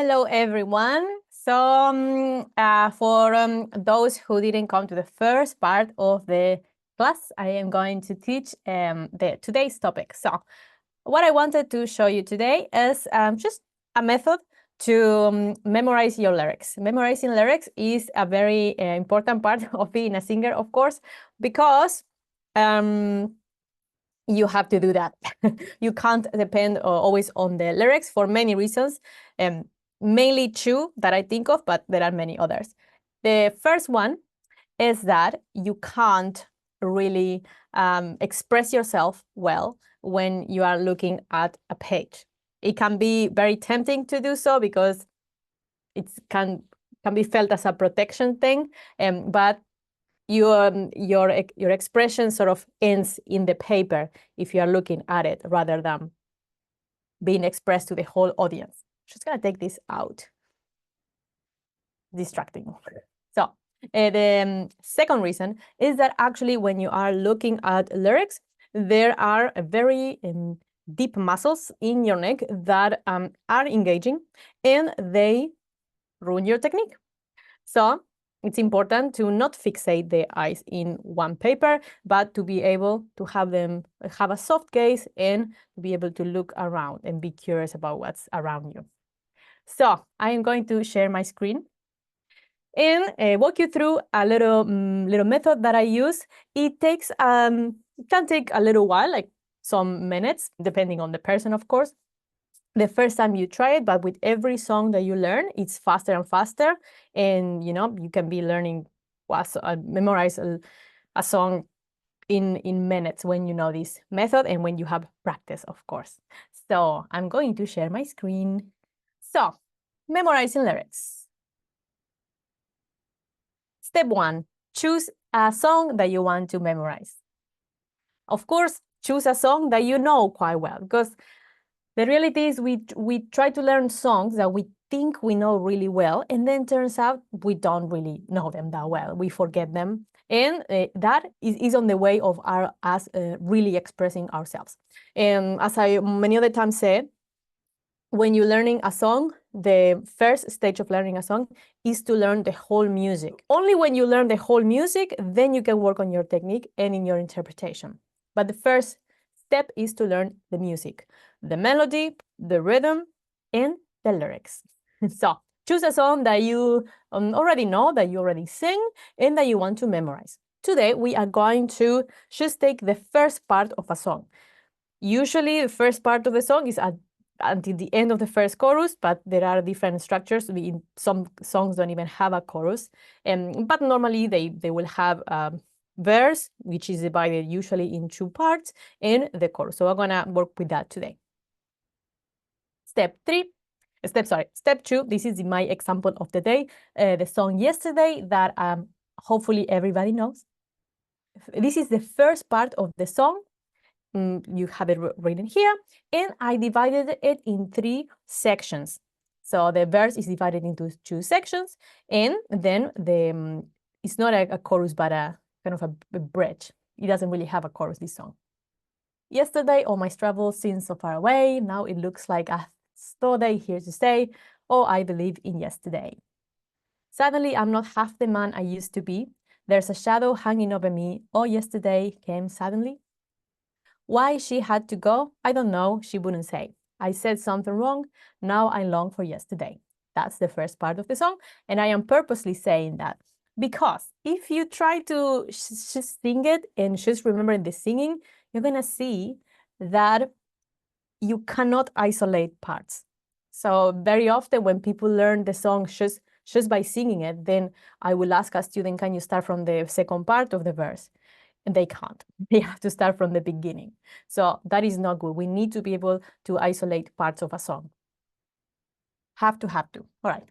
Hello, everyone. So for those who didn't come to the first part of the class, I am going to teach today's topic. So what I wanted to show you today is just a method to memorize your lyrics. Memorizing lyrics is a very important part of being a singer, of course, because you have to do that. You can't depend always on the lyrics for many reasons, mainly two that I think of, but there are many others. The first one is that you can't really express yourself well when you are looking at a page. It can be very tempting to do so because it can be felt as a protection thing, but your expression sort of ends in the paper if you are looking at it rather than being expressed to the whole audience. Just gonna take this out. Distracting. So the second reason is that actually when you are looking at lyrics, there are very deep muscles in your neck that are engaging and they ruin your technique. So it's important to not fixate the eyes in one paper, but to be able to have a soft gaze and to be able to look around and be curious about what's around you. So I am going to share my screen and walk you through a little method that I use. It can take a little while, like some minutes, depending on the person, of course. The first time you try it, but with every song that you learn, it's faster and faster. And, you can be learning, memorize a song in minutes when you know this method and when you have practice, of course. So I'm going to share my screen. So, memorizing lyrics. Step 1, choose a song that you want to memorize. Of course, choose a song that you know quite well, because the reality is we try to learn songs that we think we know really well, and then turns out we don't really know them that well. We forget them, and that is on the way of us really expressing ourselves. And as I many other times said, when you're learning a song, the first stage of learning a song is to learn the whole music. Only when you learn the whole music, then you can work on your technique and in your interpretation. But the first step is to learn the music, the melody, the rhythm, and the lyrics. So choose a song that you already know, that you already sing, and that you want to memorize. Today, we are going to just take the first part of a song. Usually, the first part of the song is until the end of the first chorus, but there are different structures. Some songs don't even have a chorus, but normally they will have verse, which is divided usually in two parts, and the chorus. So I'm gonna work with that today. Step 2, this is my example of the day, the song Yesterday that hopefully everybody knows. This is the first part of the song. You have it written here, and I divided it in 3 sections. So the verse is divided into 2 sections, and then it's not a chorus, but a kind of a bridge. It doesn't really have a chorus, this song. Yesterday, all my travels seemed so far away. Now it looks like I thought they here to stay. Oh, I believe in yesterday. Suddenly, I'm not half the man I used to be. There's a shadow hanging over me. Oh, yesterday came suddenly. Why she had to go, I don't know, she wouldn't say. I said something wrong, now I long for yesterday. That's the first part of the song, and I am purposely saying that because if you try to just sing it and just remember the singing, you're gonna see that you cannot isolate parts. So very often when people learn the song just by singing it, then I will ask a student, can you start from the second part of the verse? And they can't. They have to start from the beginning. So that is not good. We need to be able to isolate parts of a song. Have to. All right.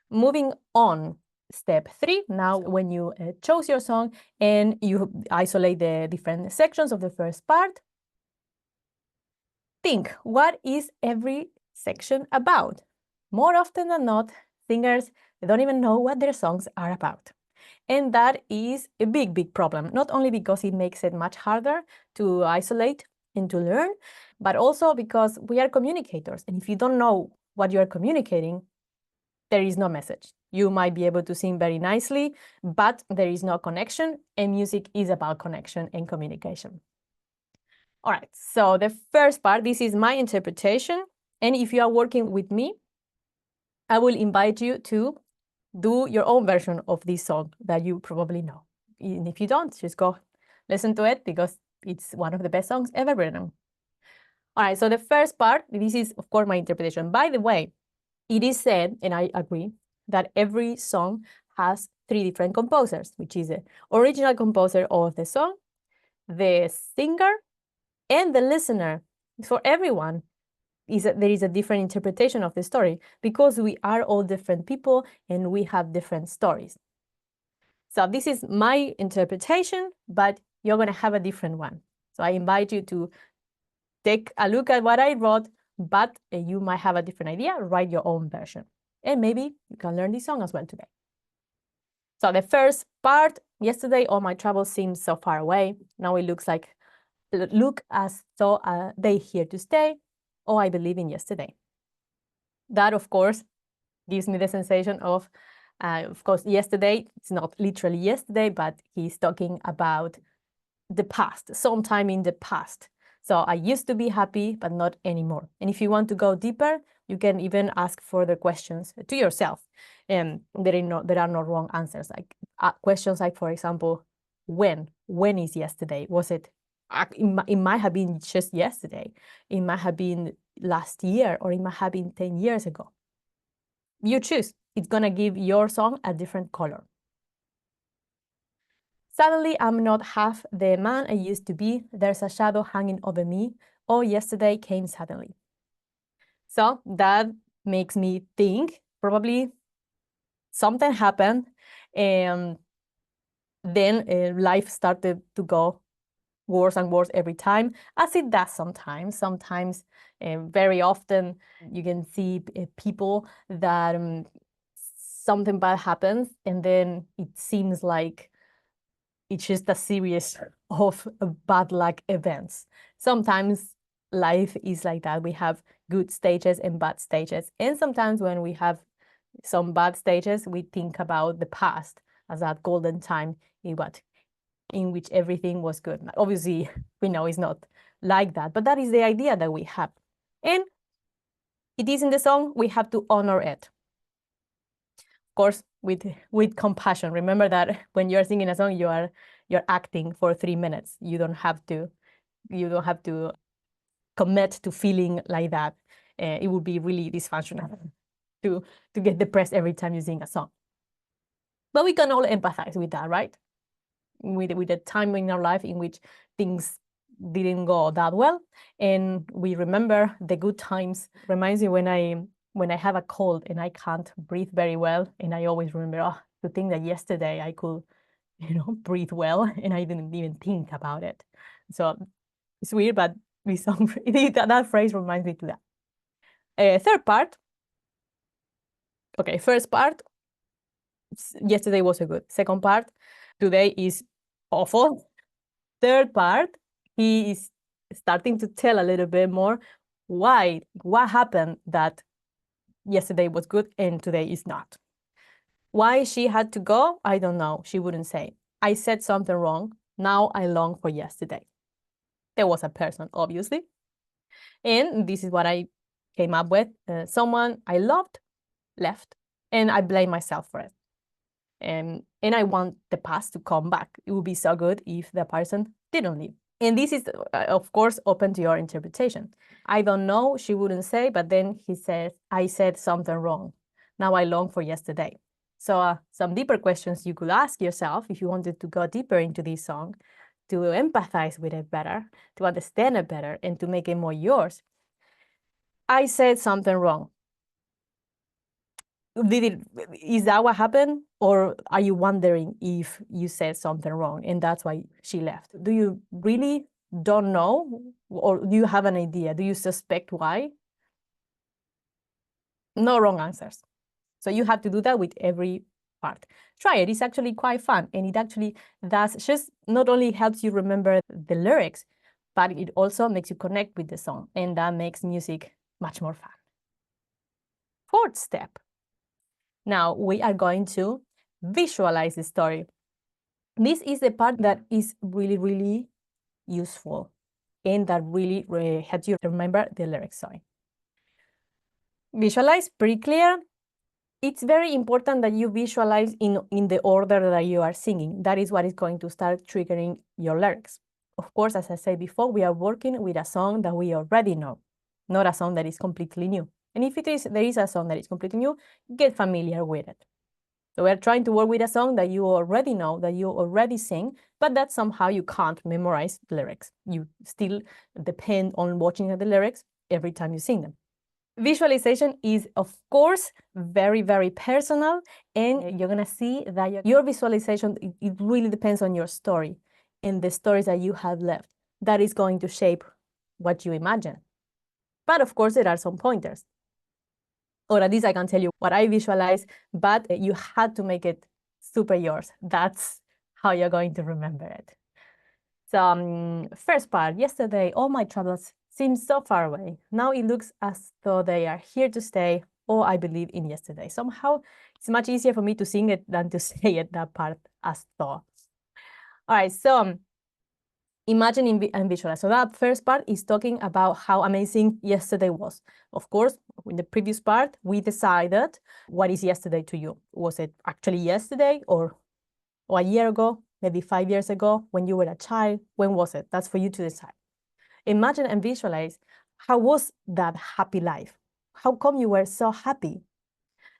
Moving on, step 3. Now, when you chose your song and you isolate the different sections of the first part, think, what is every section about? More often than not, singers don't even know what their songs are about. And that is a big problem, not only because it makes it much harder to isolate and to learn, but also because we are communicators. And if you don't know what you are communicating, there is no message. You might be able to sing very nicely, but there is no connection, and music is about connection and communication. All right, so the first part, this is my interpretation. And if you are working with me, I will invite you to do your own version of this song that you probably know. And if you don't, just go listen to it because it's one of the best songs ever written. All right, so the first part, this is, of course, my interpretation. By the way, it is said, and I agree, that every song has 3 different composers, which is the original composer of the song, the singer, and the listener. For everyone, there is a different interpretation of the story because we are all different people and we have different stories. So this is my interpretation, but you're going to have a different one. So I invite you to take a look at what I wrote, but you might have a different idea. Write your own version. And maybe you can learn this song as well today. So the first part, yesterday all my troubles seemed so far away. Now it looks like, look as though they here to stay. Oh, I believe in yesterday. That, of course, gives me the sensation of course, yesterday, it's not literally yesterday, but he's talking about the past, sometime in the past. So I used to be happy, but not anymore. And if you want to go deeper, you can even ask further questions to yourself. And there are no wrong answers. Like questions like, for example, when is yesterday? Was it, it might have been just yesterday. It might have been last year, or it might have been 10 years ago. You choose. It's going to give your song a different color. Suddenly, I'm not half the man I used to be. There's a shadow hanging over me. Oh, yesterday came suddenly. So that makes me think probably something happened, and then life started to go worse and worse every time, as it does sometimes. Sometimes, very often, you can see people that something bad happens, and then it seems like it's just a series of bad luck events. Sometimes life is like that. We have good stages and bad stages. And sometimes when we have some bad stages, we think about the past as that golden time in which everything was good. Obviously, we know it's not like that, but that is the idea that we have. And it is in the song, we have to honor it. Of course, with compassion. Remember that when you're singing a song, you're acting for 3 minutes. You don't have to commit to feeling like that. It would be really dysfunctional to get depressed every time you sing a song. But we can all empathize with that, right? With the time in our life in which things didn't go that well, and we remember the good times. Reminds me when I have a cold and I can't breathe very well, and I always remember, to think that yesterday I could, breathe well, and I didn't even think about it. So it's weird, but that phrase reminds me to that. Third part. Okay, first part, yesterday was a good. Second part, today is awful. Third part, he is starting to tell a little bit more what happened that yesterday was good and today is not. Why she had to go, I don't know. She wouldn't say. I said something wrong. Now I long for yesterday. There was a person, obviously. And this is what I came up with. Someone I loved left, and I blame myself for it. And I want the past to come back. It would be so good if the person didn't leave. And this is, of course, open to your interpretation. I don't know, she wouldn't say, but then he says, I said something wrong. Now I long for yesterday. So some deeper questions you could ask yourself if you wanted to go deeper into this song, to empathize with it better, to understand it better, and to make it more yours. I said something wrong. Is that what happened? Or are you wondering if you said something wrong and that's why she left? Do you really don't know? Or do you have an idea? Do you suspect why? No wrong answers. So you have to do that with every part. Try it. It's actually quite fun. And it actually does just not only helps you remember the lyrics, but it also makes you connect with the song. And that makes music much more fun. Fourth step. Now we are going to visualize the story. This is the part that is really, really useful and that really helps you remember the lyrics. Sorry. Visualize, pretty clear. It's very important that you visualize in the order that you are singing. That is what is going to start triggering your lyrics. Of course, as I said before, we are working with a song that we already know, not a song that is completely new. And if there is a song that is completely new, get familiar with it. So we're trying to work with a song that you already know, that you already sing, but that somehow you can't memorize the lyrics. You still depend on watching the lyrics every time you sing them. Visualization is, of course, very, very personal, and you're going to see that your visualization, it really depends on your story and the stories that you have left. That is going to shape what you imagine. But of course, there are some pointers. Or at least I can tell you what I visualize, but you had to make it super yours. That's how you're going to remember it. So first part, yesterday, all my troubles seem so far away. Now it looks as though they are here to stay. Oh, I believe in yesterday. Somehow it's much easier for me to sing it than to say it, that part, as though. All right, so imagine and visualize. So that first part is talking about how amazing yesterday was. Of course, in the previous part, we decided what is yesterday to you. Was it actually yesterday or a year ago, maybe 5 years ago, when you were a child? When was it? That's for you to decide. Imagine and visualize, how was that happy life? How come you were so happy?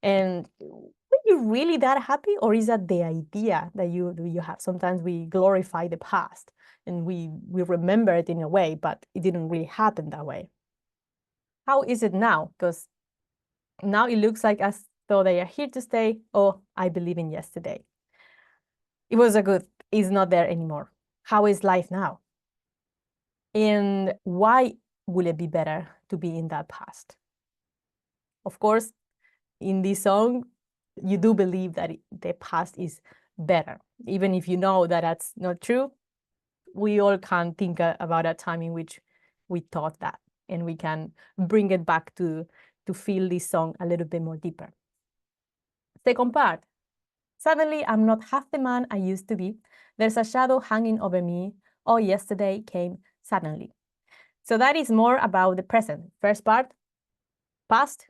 And were you really that happy, or is that the idea that you have? Sometimes we glorify the past and we remember it in a way, but it didn't really happen that way. How is it now? Because now it looks like as though they are here to stay. Oh, I believe in yesterday. It was it's not there anymore. How is life now? And why will it be better to be in that past? Of course, in this song, you do believe that the past is better. Even if you know that that's not true, we all can think about a time in which we thought that, and we can bring it back to feel this song a little bit more deeper. Second part, suddenly I'm not half the man I used to be. There's a shadow hanging over me. Oh, yesterday came suddenly. So that is more about the present. First part, past,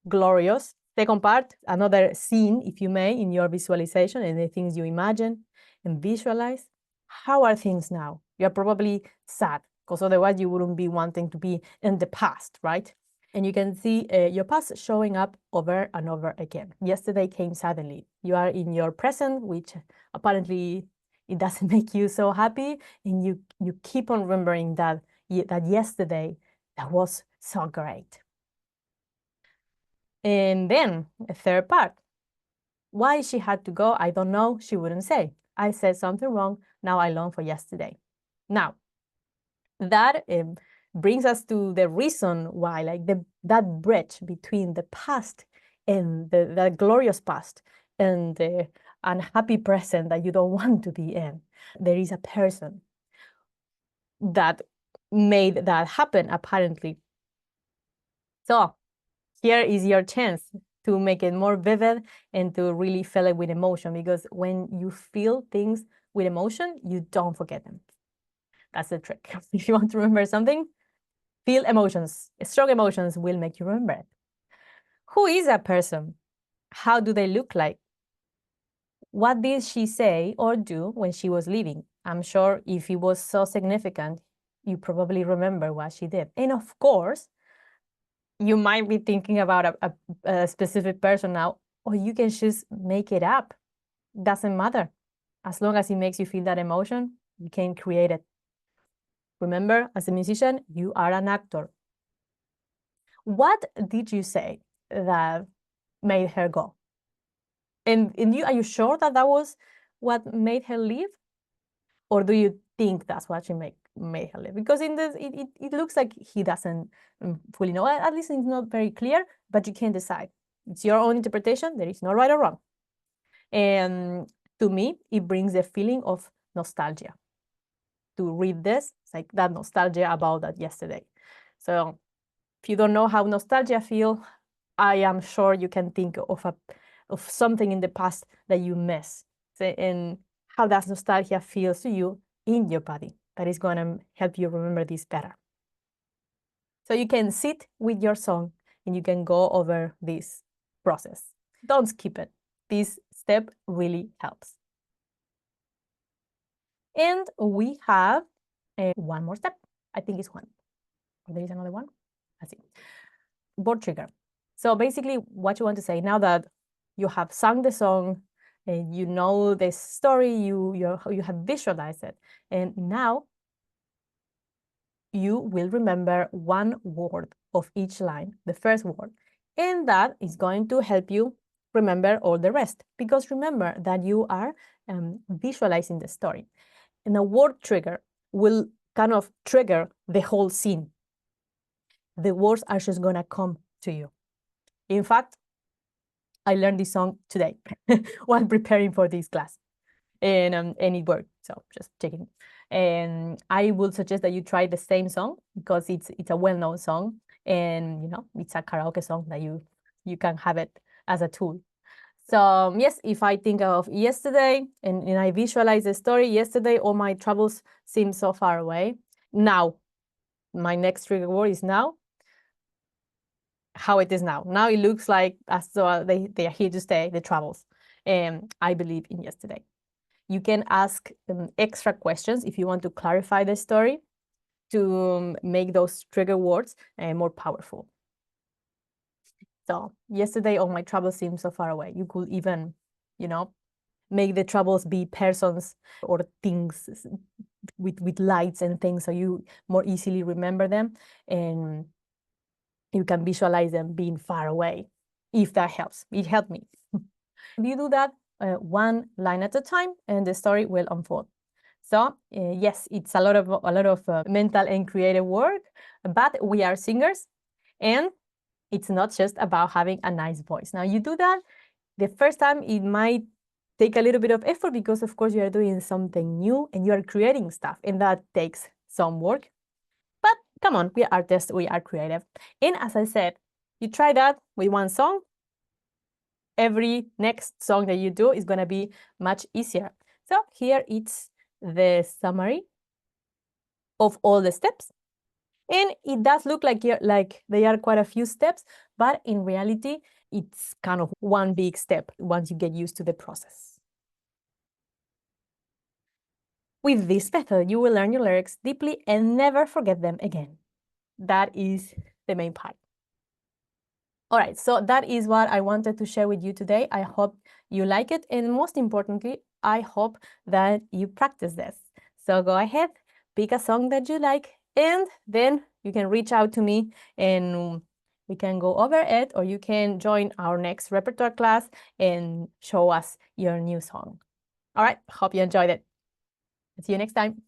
glorious. Second part, another scene, if you may, in your visualization and the things you imagine and visualize. How are things now? You're probably sad, because otherwise you wouldn't be wanting to be in the past, right? And you can see your past showing up over and over again. Yesterday came suddenly. You are in your present, which apparently it doesn't make you so happy, and you keep on remembering that yesterday that was so great. And then a third part. Why she had to go, I don't know. She wouldn't say. I said something wrong. Now I long for yesterday. Now, that brings us to the reason why, like that bridge between the past and the glorious past and the unhappy present that you don't want to be in. There is a person that made that happen, apparently. So here is your chance to make it more vivid and to really feel it with emotion, because when you feel things with emotion, you don't forget them. That's the trick. If you want to remember something, feel emotions. Strong emotions will make you remember it. Who is that person? How do they look like? What did she say or do when she was leaving? I'm sure if it was so significant, you probably remember what she did. And of course, you might be thinking about a specific person now, or you can just make it up. Doesn't matter. As long as it makes you feel that emotion, you can create it. Remember, as a musician, you are an actor. What did you say that made her go? And are you sure that was what made her leave? Or do you think that's what she made her leave? Because it looks like he doesn't fully know. At least it's not very clear, but you can decide. It's your own interpretation. There is no right or wrong. And to me, it brings a feeling of nostalgia. To read this, it's like that nostalgia about that yesterday. So if you don't know how nostalgia feels, I am sure you can think of something in the past that you miss, and how that nostalgia feels to you in your body. That is going to help you remember this better. So you can sit with your song and you can go over this process. Don't skip it. This step really helps. And we have one more step. I think it's one. There is another one. Let's see. Word trigger. So basically what you want to say, now that you have sung the song and you know the story, you have visualized it, and now you will remember one word of each line, the first word, and that is going to help you remember all the rest, because remember that you are visualizing the story, and a word trigger will kind of trigger the whole scene. The words are just gonna come to you. In fact, I learned this song today while preparing for this class, and it worked. So just checking. And I would suggest that you try the same song, because it's a well-known song, and you know it's a karaoke song that you can have it as a tool. So yes, if I think of yesterday and I visualize the story, yesterday all my troubles seem so far away. Now, my next trigger word is now. How it is now. Now it looks like as though they are here to stay, the troubles. And I believe in yesterday. You can ask extra questions if you want to clarify the story, to make those trigger words more powerful. So yesterday, all my troubles seem so far away. You could even, you know, make the troubles be persons or things with lights and things, so you more easily remember them, and you can visualize them being far away, if that helps. It helped me. You do that one line at a time, and the story will unfold. So yes, it's a lot of mental and creative work, but we are singers, and it's not just about having a nice voice. Now you do that the first time, it might take a little bit of effort, because of course you are doing something new and you are creating stuff, and that takes some work. But come on, we are artists, we are creative. And as I said, you try that with one song, every next song that you do is going to be much easier. So here it's the summary of all the steps. And it does look like they are quite a few steps, but in reality, it's kind of one big step once you get used to the process. With this method, you will learn your lyrics deeply and never forget them again. That is the main part. All right, so that is what I wanted to share with you today. I hope you like it, and most importantly, I hope that you practice this. So go ahead, pick a song that you like, and then you can reach out to me and we can go over it, or you can join our next repertoire class and show us your new song. All right, hope you enjoyed it. See you next time.